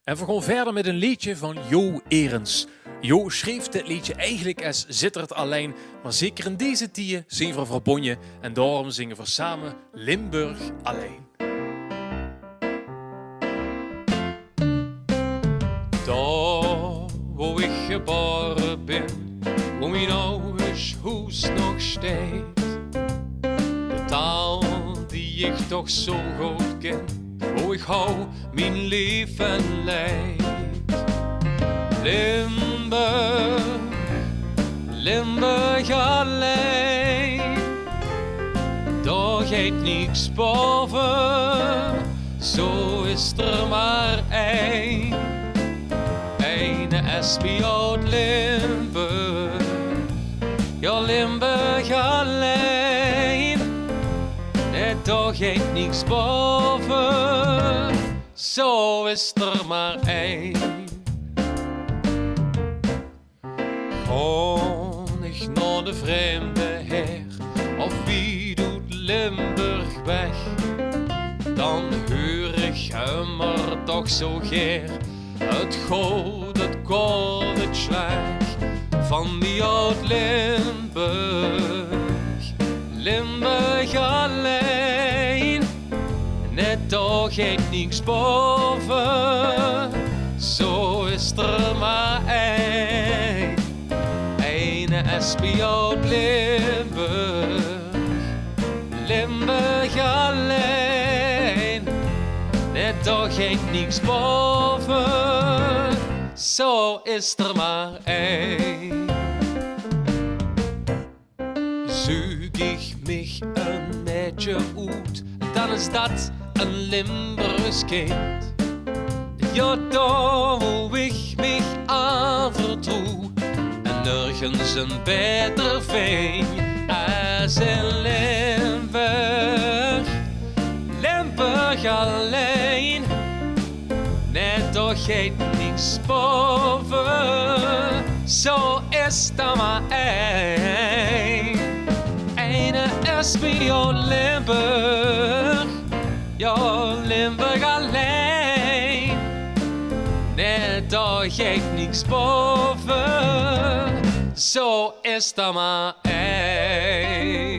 En we gaan verder met een liedje van Jo Erens. Jo schreef dit liedje eigenlijk als Zittert alleen, maar zeker in deze tijden zingen we verbonden en daarom zingen we samen Limburg alleen. Daar waar ik geboren ben, waar mijn ouders huis nog staat, de taal die ik toch zo goed ken, waar ik hou mijn leven leid. Limburg, Limburg alleen, daar gaat niks boven, zo is er maar één. Eine SB uit Limburg, ja Limburg alleen, net daar gaat niks boven, zo is er maar één. Ga ik naar de vreemde heer, of wie doet Limburg weg, dan hoor ik hem er toch zo geer. Het goud, het kool, het slecht van die oud Limburg. Limburg alleen, net daar gaat niks boven, zo is er maar één. Eine SB uit Limburg, Limburg alleen, net daar gaat niks boven, zo is er maar één. Zoek ik mich een meisje uit, dan is dat een Limburgs kind. Ja, daar wil ik mich aanvertrouw en nergens een beter vind als in Limburg. Limburg alleen, net daar gaat niks boven, zo is er maar één. Eine SB uit Limburg, ja Limburg alleen, net daar gaat niks boven, zo is er maar één.